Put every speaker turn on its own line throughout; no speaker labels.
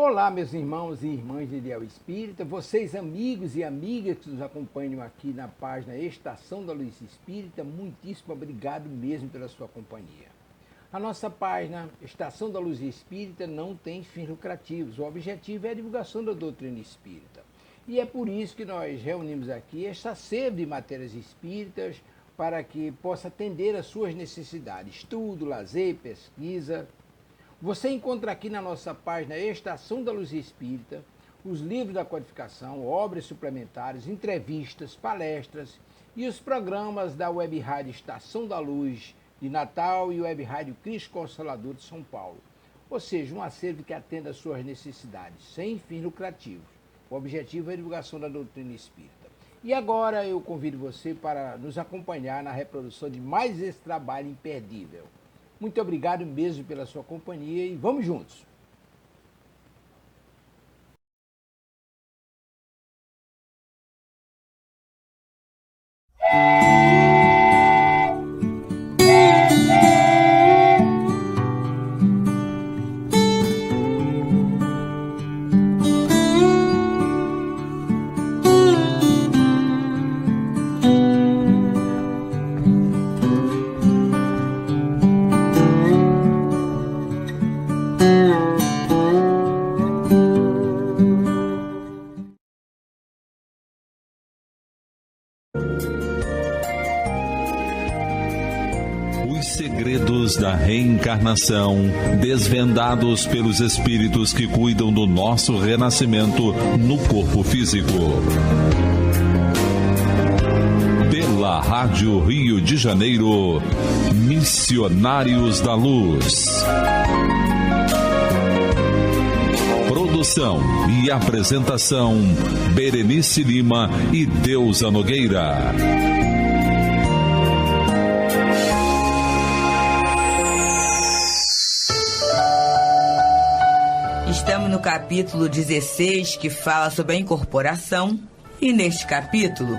Olá, meus irmãos e irmãs de Ideal Espírita, vocês amigos e amigas que nos acompanham aqui na página Estação da Luz Espírita, muitíssimo obrigado mesmo pela sua companhia. A nossa página Estação da Luz Espírita não tem fins lucrativos, o objetivo é a divulgação da doutrina espírita. E é por isso que nós reunimos aqui esta sede de matérias espíritas para que possa atender às suas necessidades, estudo, lazer, pesquisa. Você encontra aqui na nossa página Estação da Luz Espírita os livros da codificação, obras suplementares, entrevistas, palestras e os programas da Web Rádio Estação da Luz de Natal e Web Rádio Cristo Consolador de São Paulo. Ou seja, um acervo que atenda às suas necessidades, sem fins lucrativos. O objetivo é a divulgação da doutrina espírita. E agora eu convido você para nos acompanhar na reprodução de mais esse trabalho imperdível. Muito obrigado mesmo pela sua companhia e vamos juntos!
Segredos da reencarnação, desvendados pelos espíritos que cuidam do nosso renascimento no corpo físico. Pela Rádio Rio de Janeiro, Missionários da Luz. Produção e apresentação, Berenice Lima e Deusa Nogueira.
Estamos no capítulo 16, que fala sobre a incorporação. E neste capítulo,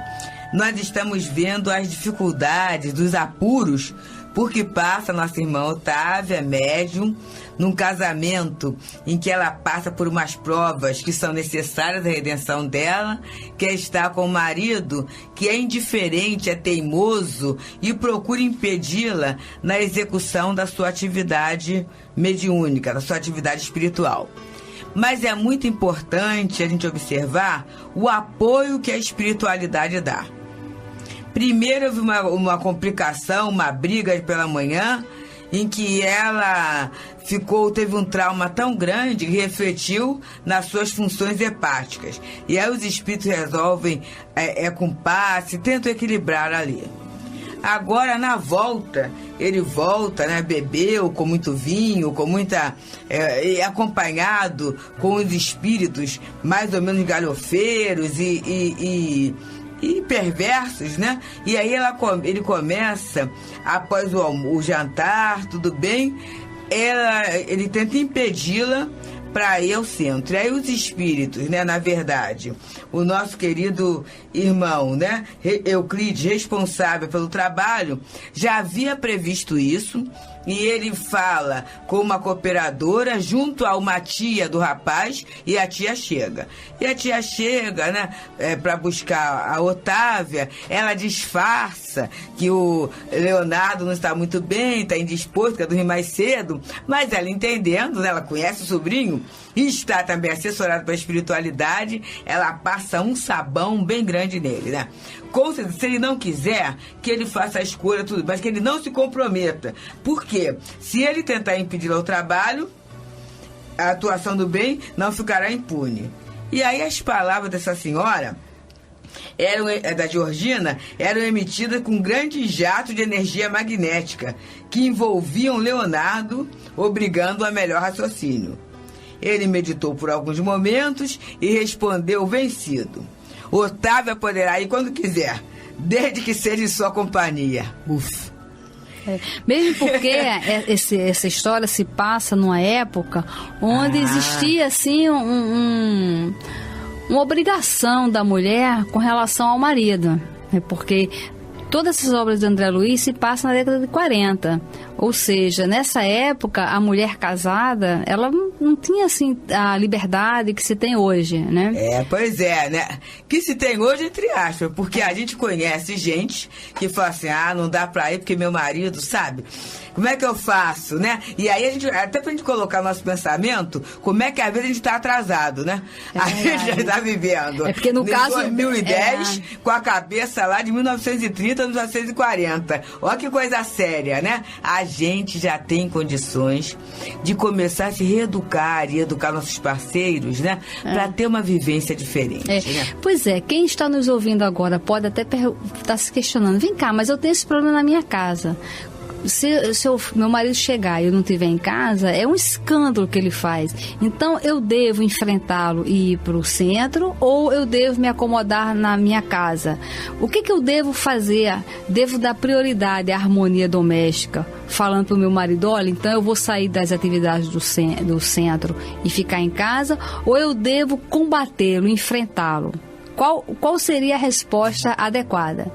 nós estamos vendo as dificuldades, os apuros, por que passa nossa irmã Otávia, médium, num casamento em que ela passa por umas provas que são necessárias à redenção dela, que é estar com o marido que é indiferente, é teimoso e procura impedi-la na execução da sua atividade mediúnica, da sua atividade espiritual. Mas é muito importante a gente observar o apoio que a espiritualidade dá. Primeiro houve uma complicação, uma briga pela manhã, em que ela teve um trauma tão grande que refletiu nas suas funções hepáticas. E aí os espíritos resolvem, com passe, tentam equilibrar ali. Agora, na volta, ele volta, né, bebeu com muito vinho, com muita... acompanhado com os espíritos mais ou menos galhofeiros e perversos, né? E aí ele começa, após o jantar, tudo bem, ele tenta impedi-la para ir ao centro. E aí os espíritos, né, na verdade, o nosso querido irmão, né, Euclides, responsável pelo trabalho, já havia previsto isso, e ele fala com uma cooperadora junto a uma tia do rapaz, e a tia chega. E a tia chega, né, para buscar a Otávia, ela disfarça que o Leonardo não está muito bem, está indisposto, quer dormir mais cedo, mas ela entendendo, né, ela conhece o sobrinho, e está também assessorada pela espiritualidade, ela passa um sabão bem grande nele, né? Se ele não quiser, que ele faça a escolha, tudo, mas que ele não se comprometa. Por quê? Se ele tentar impedir o trabalho, a atuação do bem não ficará impune. E aí as palavras dessa senhora, da Georgina, eram emitidas com grande jato de energia magnética, que envolviam Leonardo, obrigando a melhor raciocínio. Ele meditou por alguns momentos e respondeu vencido: Otávia poderá ir quando quiser, desde que seja em sua companhia. Ufa.
Mesmo porque essa história se passa numa época onde existia assim uma obrigação da mulher com relação ao marido, porque todas essas obras de André Luiz se passam na década de 40. Ou seja, nessa época, a mulher casada, ela não tinha, assim, a liberdade que se tem hoje, né?
Pois é, né? Que se tem hoje, entre aspas, porque a gente conhece gente que fala assim, não dá pra ir porque meu marido, sabe? Como é que eu faço, né? E aí, até pra gente colocar nosso pensamento, como é que às vezes a gente tá atrasado, né? A gente já está vivendo.
Porque no caso...
2010, com a cabeça lá de 1930, 1940. Olha que coisa séria, né? A gente já tem condições de começar a se reeducar e educar nossos parceiros, né? Pra ter uma vivência diferente, né?
Pois é, quem está nos ouvindo agora pode até estar se questionando, vem cá, mas eu tenho esse problema na minha casa. Se meu marido chegar e eu não estiver em casa, é um escândalo que ele faz. Então, eu devo enfrentá-lo e ir para o centro ou eu devo me acomodar na minha casa? O que eu devo fazer? Devo dar prioridade à harmonia doméstica, falando para o meu marido, olha, então eu vou sair das atividades do centro e ficar em casa, ou eu devo combatê-lo, enfrentá-lo? Qual seria a resposta adequada?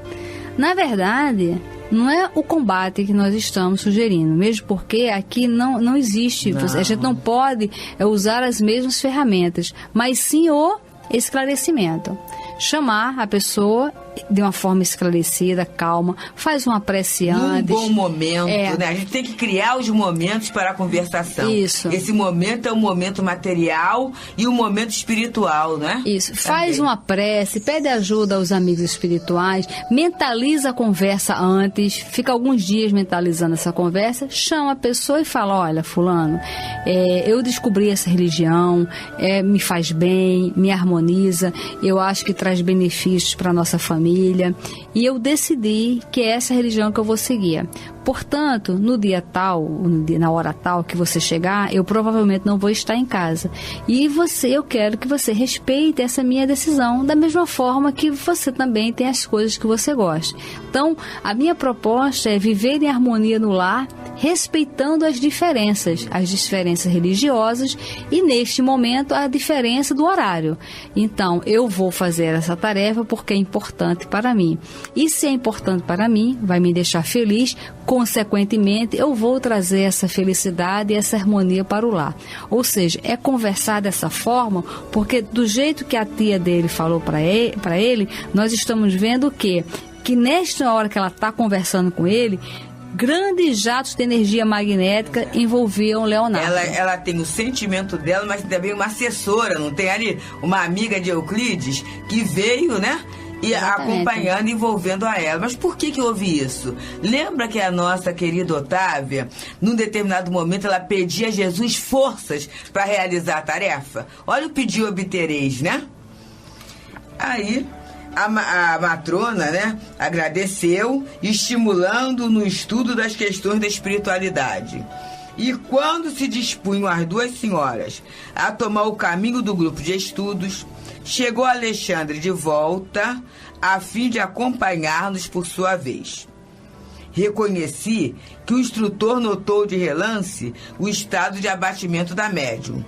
Na verdade... não é o combate que nós estamos sugerindo, mesmo porque aqui não existe, a gente não pode usar as mesmas ferramentas, mas sim o esclarecimento. Chamar a pessoa de uma forma esclarecida, calma, faz uma prece antes.
Num bom momento, né? A gente tem que criar os momentos para a conversação.
Isso.
Esse momento é um momento material e um momento espiritual, né?
Isso. Faz uma prece, pede ajuda aos amigos espirituais, mentaliza a conversa antes, fica alguns dias mentalizando essa conversa, chama a pessoa e fala, olha, fulano, eu descobri essa religião, me faz bem, me harmoniza, eu acho que traz benefícios para a nossa família, e eu decidi que é essa religião que eu vou seguir. Portanto, no dia tal, na hora tal que você chegar, eu provavelmente não vou estar em casa. E eu quero que você respeite essa minha decisão, da mesma forma que você também tem as coisas que você gosta. Então, a minha proposta é viver em harmonia no lar, respeitando as diferenças religiosas e, neste momento, a diferença do horário. Então, eu vou fazer essa tarefa porque é importante para mim. E se é importante para mim, vai me deixar feliz, consequentemente, eu vou trazer essa felicidade e essa harmonia para o lar. Ou seja, é conversar dessa forma, porque do jeito que a tia dele falou para ele, nós estamos vendo que nesta hora que ela está conversando com ele, grandes jatos de energia magnética envolviam Leonardo.
Ela tem o sentimento dela, mas também uma assessora, não tem ali uma amiga de Euclides que veio, né? E acompanhando, envolvendo a ela. Mas por que houve isso? Lembra que a nossa querida Otávia, num determinado momento, ela pedia a Jesus forças para realizar a tarefa? Olha o pedir obtereis, né? Aí, a matrona, né, agradeceu, estimulando no estudo das questões da espiritualidade. E quando se dispunham as duas senhoras a tomar o caminho do grupo de estudos, chegou Alexandre de volta, a fim de acompanhar-nos por sua vez. Reconheci que o instrutor notou de relance o estado de abatimento da médium.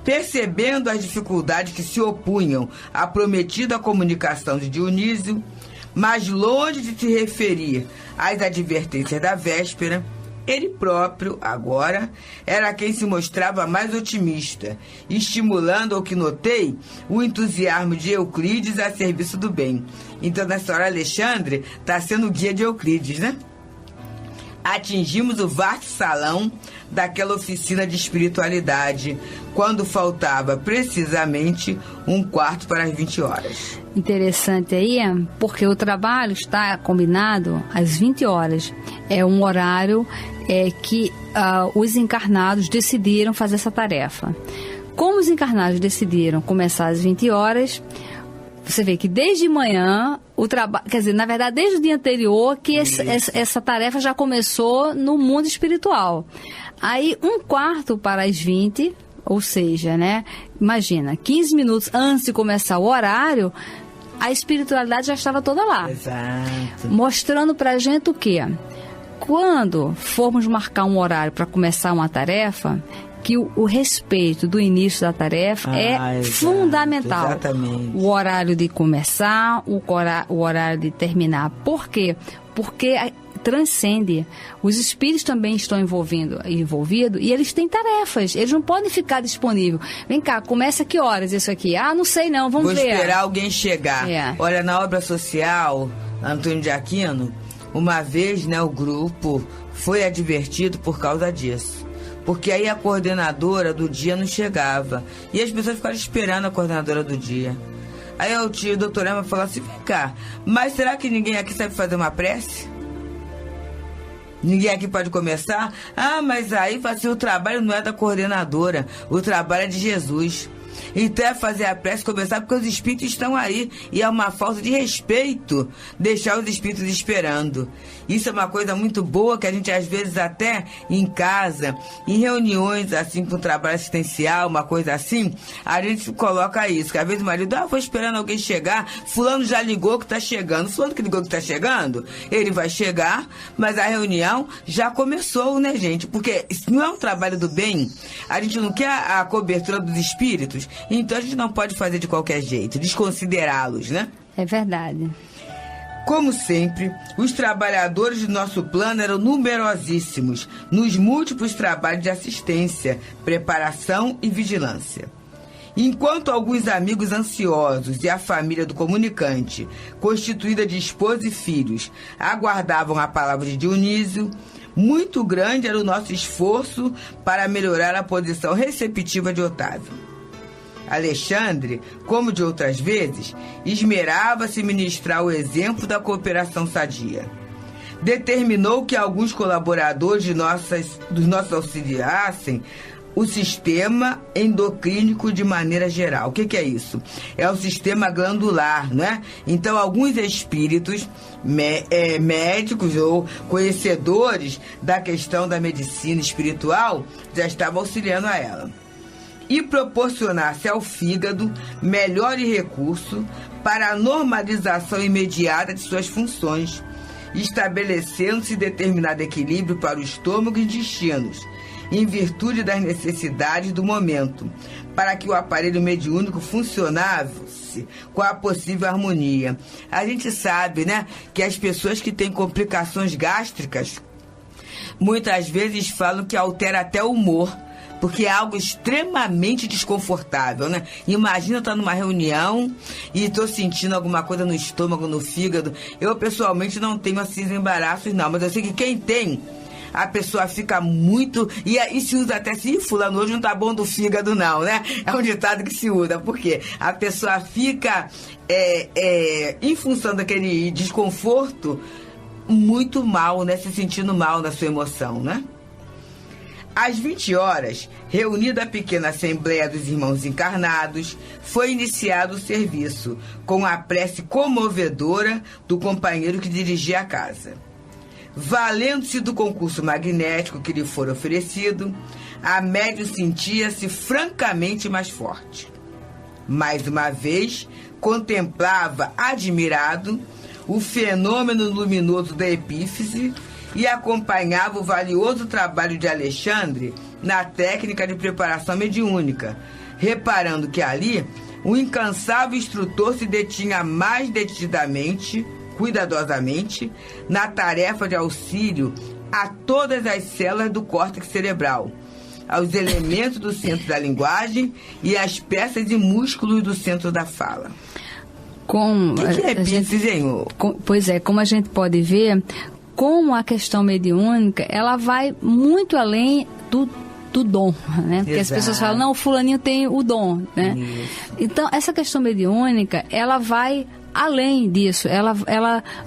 Percebendo as dificuldades que se opunham à prometida comunicação de Dionísio, mas longe de se referir às advertências da véspera, ele próprio, agora, era quem se mostrava mais otimista, estimulando, ao que notei, o entusiasmo de Euclides a serviço do bem. Então, nessa hora, Alexandre está sendo o guia de Euclides, né? Atingimos o vasto salão daquela oficina de espiritualidade, quando faltava precisamente 1/4 para as 20 horas.
Interessante aí, porque o trabalho está combinado às 20 horas. É um horário que os encarnados decidiram fazer essa tarefa. Como os encarnados decidiram começar às 20 horas, você vê que desde manhã o trabalho, quer dizer, na verdade, desde o dia anterior, que essa tarefa já começou no mundo espiritual. Aí, 1/4 para as 20, ou seja, né? Imagina, 15 minutos antes de começar o horário, a espiritualidade já estava toda lá.
Exato.
Mostrando pra gente o quê? Quando formos marcar um horário para começar uma tarefa, que o respeito do início da tarefa é fundamental.
Exatamente.
O horário de começar, o horário de terminar. Por quê? Porque transcende. Os espíritos também estão envolvidos e eles têm tarefas. Eles não podem ficar disponíveis. Vem cá, começa que horas isso aqui? Ah, não sei não, vamos ver.
Vou esperar alguém chegar. Olha, na obra social, Antônio de Aquino, uma vez, né, o grupo foi advertido por causa disso. Porque aí a coordenadora do dia não chegava. E as pessoas ficaram esperando a coordenadora do dia. Aí o doutor Emma falou assim, vem cá, mas será que ninguém aqui sabe fazer uma prece? Ninguém aqui pode começar? Ah, mas aí o trabalho não é da coordenadora, o trabalho é de Jesus. Então é fazer a prece começar porque os espíritos estão aí. E é uma falta de respeito deixar os espíritos esperando. Isso é uma coisa muito boa que a gente às vezes até em casa, em reuniões assim com trabalho assistencial, uma coisa assim, a gente coloca isso. Que às vezes o marido, vou esperando alguém chegar, fulano já ligou que está chegando. Fulano que ligou que está chegando, ele vai chegar, mas a reunião já começou, né, gente? Porque isso não é um trabalho do bem. A gente não quer a cobertura dos espíritos. Então a gente não pode fazer de qualquer jeito, desconsiderá-los, né?
É verdade.
Como sempre, os trabalhadores do nosso plano eram numerosíssimos nos múltiplos trabalhos de assistência, preparação e vigilância. Enquanto alguns amigos ansiosos e a família do comunicante, constituída de esposa e filhos, aguardavam a palavra de Dionísio, muito grande era o nosso esforço para melhorar a posição receptiva de Otávio. Alexandre, como de outras vezes, esmerava-se em ministrar o exemplo da cooperação sadia. Determinou que alguns colaboradores dos nossos auxiliassem o sistema endocrínico de maneira geral. O que é isso? É o sistema glandular, né? Então, alguns espíritos médicos ou conhecedores da questão da medicina espiritual já estavam auxiliando a ela. E proporcionar-se ao fígado melhor recurso para a normalização imediata de suas funções, estabelecendo-se determinado equilíbrio para o estômago e intestinos, em virtude das necessidades do momento, para que o aparelho mediúnico funcionasse com a possível harmonia. A gente sabe, né, que as pessoas que têm complicações gástricas, muitas vezes falam que altera até o humor, porque é algo extremamente desconfortável, né? Imagina eu estar numa reunião e estou sentindo alguma coisa no estômago, no fígado. Eu, pessoalmente, não tenho esses embaraços, não. Mas eu sei que quem tem, a pessoa fica muito... E se usa até assim, fulano, hoje não tá bom do fígado, não, né? É um ditado que se usa. Por quê? A pessoa fica, em função daquele desconforto, muito mal, né? Se sentindo mal na sua emoção, né? Às 20 horas, reunida a pequena assembleia dos irmãos encarnados, foi iniciado o serviço, com a prece comovedora do companheiro que dirigia a casa. Valendo-se do concurso magnético que lhe fora oferecido, a médium sentia-se francamente mais forte. Mais uma vez, contemplava, admirado, o fenômeno luminoso da epífise e acompanhava o valioso trabalho de Alexandre na técnica de preparação mediúnica, reparando que ali o incansável instrutor se detinha mais detidamente, cuidadosamente, na tarefa de auxílio a todas as células do córtex cerebral, aos elementos do centro da linguagem e às peças e músculos do centro da fala. O que é epífise, hein?
Pois é, como a gente pode ver, como a questão mediúnica, ela vai muito além do dom, né? Porque as pessoas falam, não, o fulaninho tem o dom, né? Então, essa questão mediúnica, ela vai além disso, ela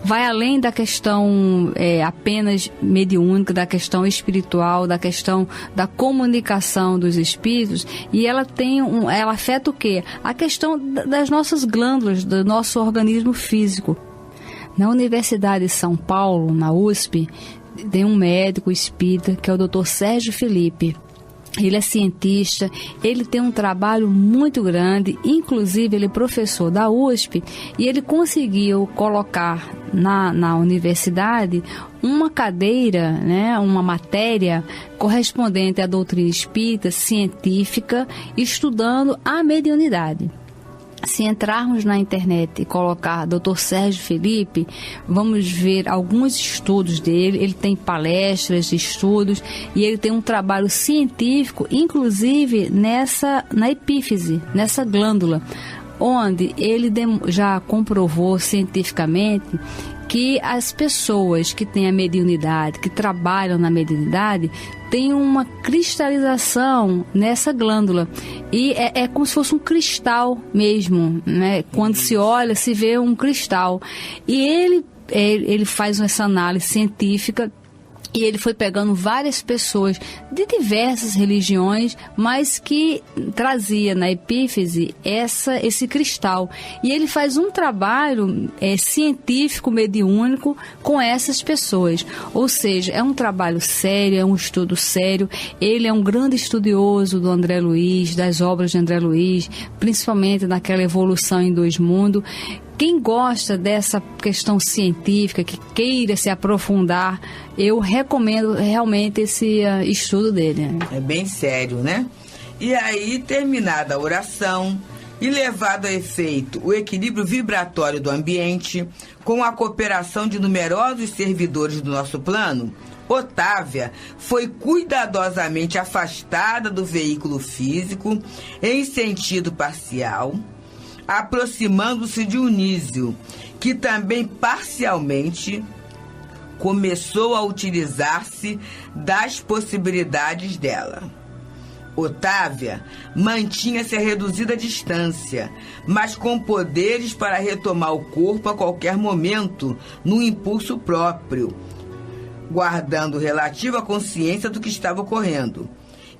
vai além da questão apenas mediúnica, da questão espiritual, da questão da comunicação dos espíritos, e ela ela afeta o quê? A questão das nossas glândulas, do nosso organismo físico. Na Universidade de São Paulo, na USP, tem um médico espírita, que é o Dr. Sérgio Felipe. Ele é cientista, ele tem um trabalho muito grande, inclusive ele é professor da USP e ele conseguiu colocar na universidade uma cadeira, né, uma matéria correspondente à doutrina espírita científica, estudando a mediunidade. Se entrarmos na internet e colocar Dr. Sérgio Felipe, vamos ver alguns estudos dele. Ele tem palestras, estudos, e ele tem um trabalho científico, inclusive na epífise, nessa glândula, onde ele já comprovou cientificamente que as pessoas que têm a mediunidade, que trabalham na mediunidade, têm uma cristalização nessa glândula. E é como se fosse um cristal mesmo, né? Quando se olha, se vê um cristal. E ele faz essa análise científica. E ele foi pegando várias pessoas de diversas religiões, mas que trazia na epífise esse cristal. E ele faz um trabalho científico, mediúnico, com essas pessoas. Ou seja, é um trabalho sério, é um estudo sério. Ele é um grande estudioso do André Luiz, das obras de André Luiz, principalmente naquela Evolução em Dois Mundos. Quem gosta dessa questão científica, que queira se aprofundar, eu recomendo realmente esse estudo dele.
É bem sério, né? E aí, terminada a oração e levado a efeito o equilíbrio vibratório do ambiente, com a cooperação de numerosos servidores do nosso plano, Otávia foi cuidadosamente afastada do veículo físico em sentido parcial, aproximando-se de Eunísio, que também parcialmente começou a utilizar-se das possibilidades dela. Otávia mantinha-se a reduzida distância, mas com poderes para retomar o corpo a qualquer momento, num impulso próprio, guardando relativa consciência do que estava ocorrendo,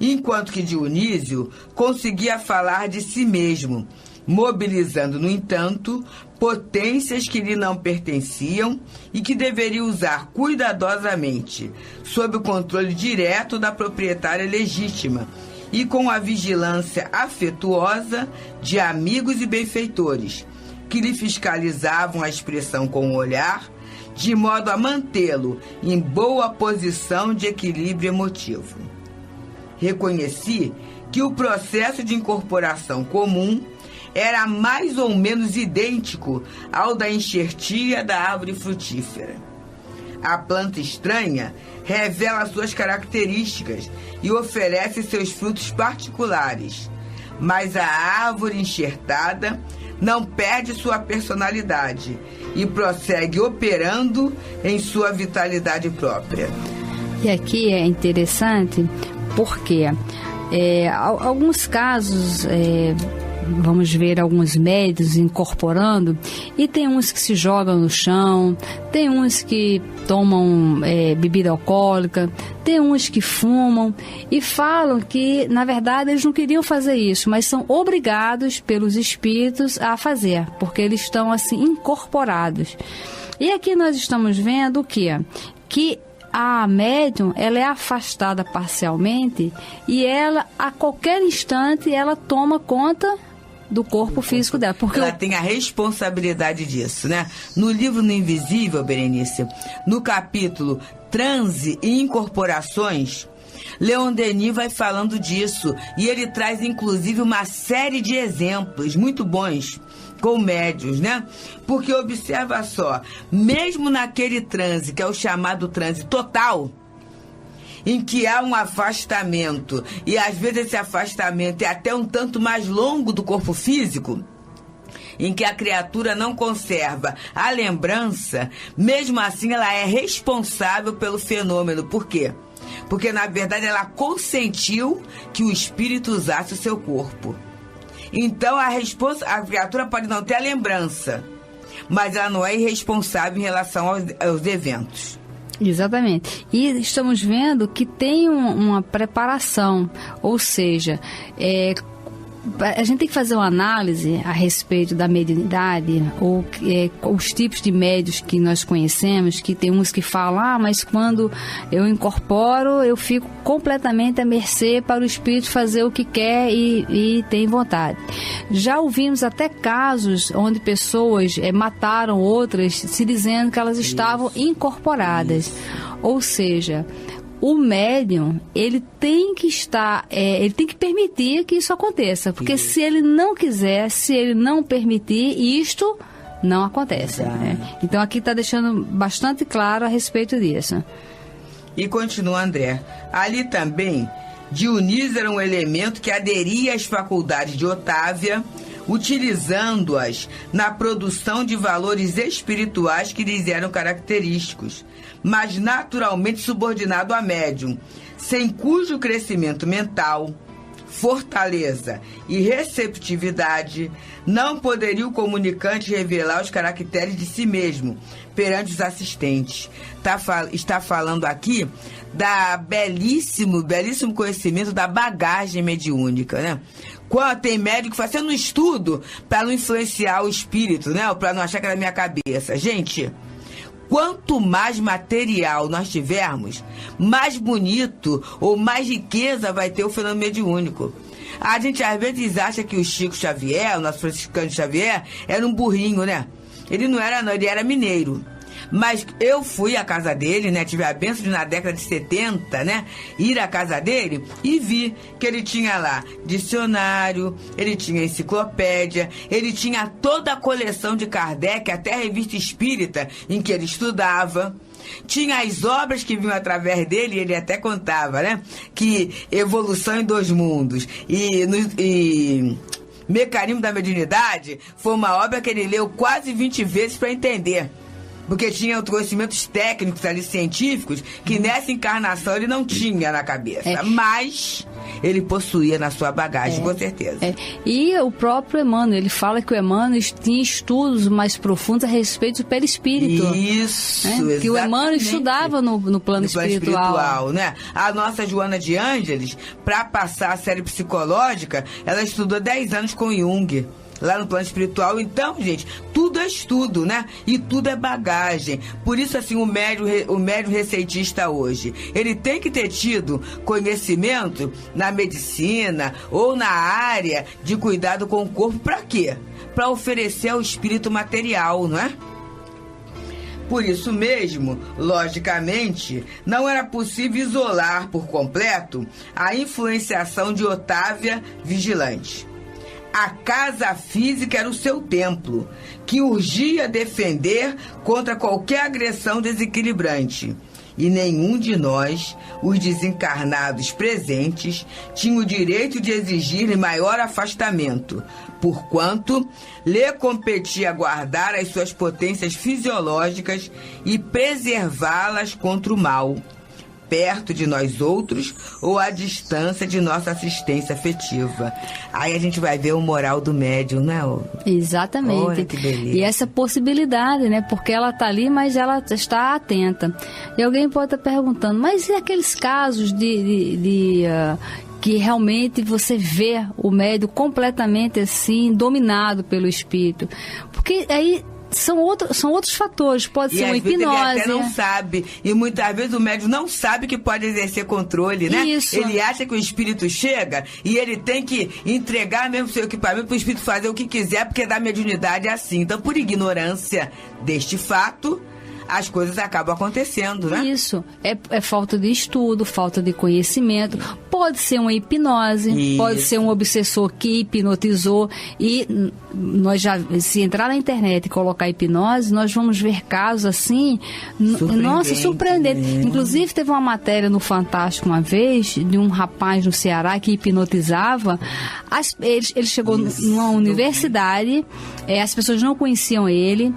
enquanto que Dionísio conseguia falar de si mesmo, mobilizando, no entanto, potências que lhe não pertenciam e que deveria usar cuidadosamente, sob o controle direto da proprietária legítima e com a vigilância afetuosa de amigos e benfeitores, que lhe fiscalizavam a expressão com o olhar, de modo a mantê-lo em boa posição de equilíbrio emotivo. Reconheci que o processo de incorporação comum era mais ou menos idêntico ao da enxertia da árvore frutífera. A planta estranha revela suas características e oferece seus frutos particulares, mas a árvore enxertada não perde sua personalidade e prossegue operando em sua vitalidade própria.
E aqui é interessante porque alguns casos... Vamos ver alguns médios incorporando, e tem uns que se jogam no chão, tem uns que tomam bebida alcoólica, tem uns que fumam e falam que, na verdade, eles não queriam fazer isso, mas são obrigados pelos espíritos a fazer, porque eles estão assim incorporados. E aqui nós estamos vendo o quê? Que a médium, ela é afastada parcialmente e ela, a qualquer instante, ela toma conta do corpo físico dela. Porque
ela tem a responsabilidade disso, né? No livro No Invisível, Berenice, no capítulo Transe e Incorporações, Leon Denis vai falando disso e ele traz, inclusive, uma série de exemplos muito bons com médios, né? Porque observa só, mesmo naquele transe, que é o chamado transe total, em que há um afastamento, e às vezes esse afastamento é até um tanto mais longo do corpo físico, em que a criatura não conserva a lembrança, mesmo assim ela é responsável pelo fenômeno. Por quê? Porque, na verdade, ela consentiu que o espírito usasse o seu corpo. Então, a criatura pode não ter a lembrança, mas ela não é irresponsável em relação aos eventos.
Exatamente. E estamos vendo que tem uma preparação, ou seja, a gente tem que fazer uma análise a respeito da mediunidade, ou os tipos de médios que nós conhecemos, que tem uns que falam, mas quando eu incorporo, eu fico completamente à mercê para o espírito fazer o que quer e tem vontade. Já ouvimos até casos onde pessoas mataram outras se dizendo que elas estavam incorporadas. Ou seja, o médium, ele tem que estar, ele tem que permitir que isso aconteça, porque se ele não quiser, se ele não permitir, isto não acontece. Né? Então aqui está deixando bastante claro a respeito disso.
E continua André. Ali também, Dionísio era um elemento que aderia às faculdades de Otávia, utilizando-as na produção de valores espirituais que lhes eram característicos, mas naturalmente subordinado a médium, sem cujo crescimento mental, fortaleza e receptividade não poderia o comunicante revelar os caracteres de si mesmo perante os assistentes. Está falando aqui da belíssimo conhecimento da bagagem mediúnica, né? Quando tem médico que faz um estudo para não influenciar o espírito, né? Ou para não achar que é da minha cabeça. Gente, quanto mais material nós tivermos, mais bonito ou mais riqueza vai ter o fenômeno mediúnico. A gente às vezes acha que o Chico Xavier, o nosso franciscano Xavier, era um burrinho, né? Ele não era, não, ele era mineiro. Mas eu fui à casa dele, né? Tive a bênção de, na década de 70, né? Ir à casa dele e vi que ele tinha lá dicionário, ele tinha enciclopédia, ele tinha toda a coleção de Kardec, até a revista espírita em que ele estudava. Tinha as obras que vinham através dele, ele até contava, né? Que Evolução em Dois Mundos e Mecanismo da Mediunidade foi uma obra que ele leu quase 20 vezes para entender. Porque tinha conhecimentos técnicos ali, científicos, que nessa encarnação ele não tinha na cabeça. Mas ele possuía na sua bagagem, com certeza.
E o próprio Emmanuel, ele fala que o Emmanuel tinha estudos mais profundos a respeito do perispírito.
Isso, exatamente.
Que o Emmanuel estudava no plano espiritual.
Né? A nossa Joana de Ângeles, para passar a série psicológica, ela estudou 10 anos com Jung. Lá no plano espiritual. Então, gente, tudo é estudo, né? E tudo é bagagem. Por isso, assim, o médium receitista hoje, ele tem que ter tido conhecimento na medicina ou na área de cuidado com o corpo. Para quê? Para oferecer ao espírito material, não é? Por isso mesmo, logicamente, não era possível isolar por completo a influenciação de Otávia Vigilante. A casa física era o seu templo, que urgia defender contra qualquer agressão desequilibrante. E nenhum de nós, os desencarnados presentes, tinha o direito de exigir-lhe maior afastamento, porquanto lhe competia guardar as suas potências fisiológicas e preservá-las contra o mal, perto de nós outros ou à distância de nossa assistência afetiva. Aí a gente vai ver o moral do médium, né?
Exatamente.
Olha que beleza.
E essa possibilidade, né? Porque ela está ali, mas ela está atenta. E alguém pode estar perguntando, mas e aqueles casos que realmente você vê o médium completamente assim, dominado pelo espírito? Porque aí são outros fatores, pode ser uma hipnose.
Ele até não sabe, e muitas vezes o médium não sabe que pode exercer controle, né?
Isso.
Ele acha que o espírito chega e ele tem que entregar mesmo seu equipamento para o espírito fazer o que quiser, porque da mediunidade é assim. Então, por ignorância deste fato, as coisas acabam acontecendo, né?
Isso. É falta de estudo, falta de conhecimento. Pode ser uma hipnose, pode ser um obsessor que hipnotizou. E nós já, se entrar na internet e colocar hipnose, nós vamos ver casos assim, nossa, surpreendente. Inclusive, teve uma matéria no Fantástico uma vez, de um rapaz no Ceará que hipnotizava. Ele chegou numa universidade, as pessoas não conheciam ele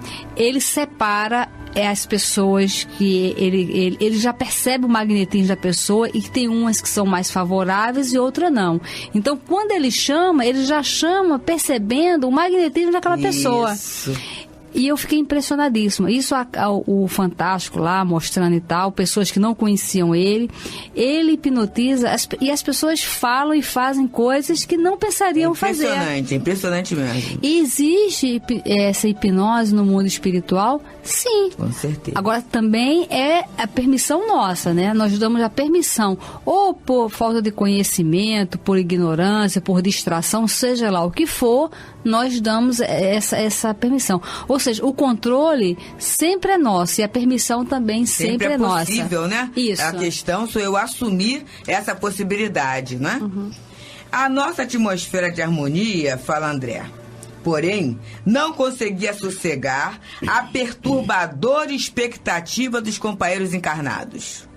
separa as pessoas que ele já percebe o magnetismo da pessoa e que tem umas que são mais favoráveis e outras não. Então, quando ele já chama percebendo o magnetismo daquela pessoa. E eu fiquei impressionadíssima. Isso o Fantástico lá, mostrando e tal, pessoas que não conheciam ele hipnotiza e as pessoas falam e fazem coisas que não pensariam fazer.
Impressionante mesmo.
E existe essa hipnose no mundo espiritual? Sim.
Com certeza.
Agora, também é a permissão nossa, né? Nós damos a permissão, ou por falta de conhecimento, por ignorância, por distração, seja lá o que for, nós damos essa permissão. Ou seja, o controle sempre é nosso e a permissão também sempre é nossa.
Sempre é possível, né?
Isso.
A questão sou eu assumir essa possibilidade, né?
Uhum.
A nossa atmosfera de harmonia, fala André, porém, não conseguia sossegar a perturbadora expectativa dos companheiros encarnados.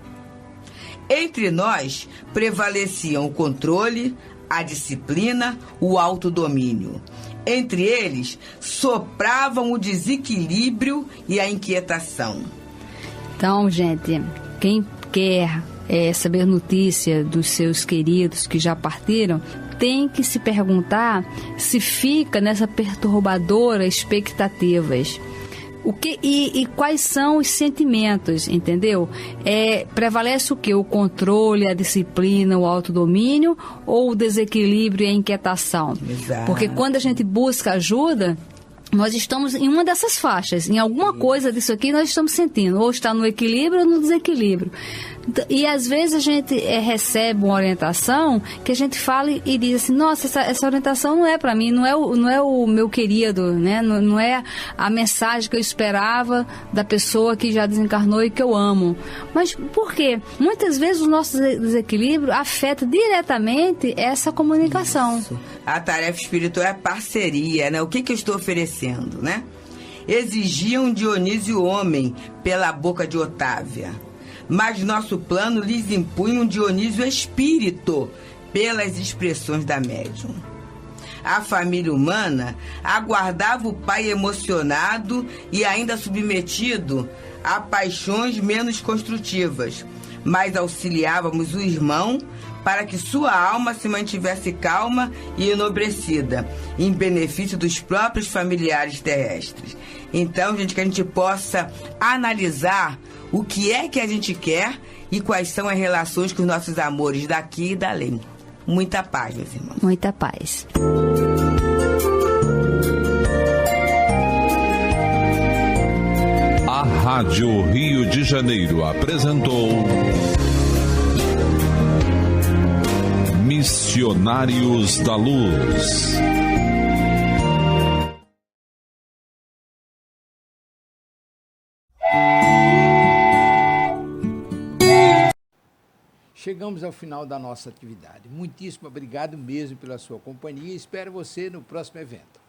Entre nós prevaleciam o controle, a disciplina, o autodomínio. Entre eles, sopravam o desequilíbrio e a inquietação.
Então, gente, quem quer saber notícia dos seus queridos que já partiram, tem que se perguntar se fica nessa perturbadora expectativas. E quais são os sentimentos, entendeu? Prevalece o quê? O controle, a disciplina, o autodomínio ou o desequilíbrio e a inquietação?
Exato.
Porque quando a gente busca ajuda, nós estamos em uma dessas faixas, em alguma coisa disso aqui nós estamos sentindo, ou está no equilíbrio ou no desequilíbrio. E às vezes a gente recebe uma orientação que a gente fala e diz assim, nossa, essa orientação não é para mim, não é o meu querido, né? Não é a mensagem que eu esperava da pessoa que já desencarnou e que eu amo. Mas por quê? Muitas vezes o nosso desequilíbrio afeta diretamente essa comunicação.
Isso. A tarefa espiritual é parceria, né? O que eu estou oferecendo, né? Exigiam Dionísio homem pela boca de Otávia, mas nosso plano lhes impunha um Dionísio espírito pelas expressões da médium. A família humana aguardava o pai emocionado e ainda submetido a paixões menos construtivas, mas auxiliávamos o irmão para que sua alma se mantivesse calma e enobrecida, em benefício dos próprios familiares terrestres. Então, gente, que a gente possa analisar o que é que a gente quer e quais são as relações com os nossos amores daqui e dali. Muita paz, meus irmãos.
Muita paz.
A Rádio Rio de Janeiro apresentou Missionários da Luz.
Chegamos ao final da nossa atividade. Muitíssimo obrigado mesmo pela sua companhia e espero você no próximo evento.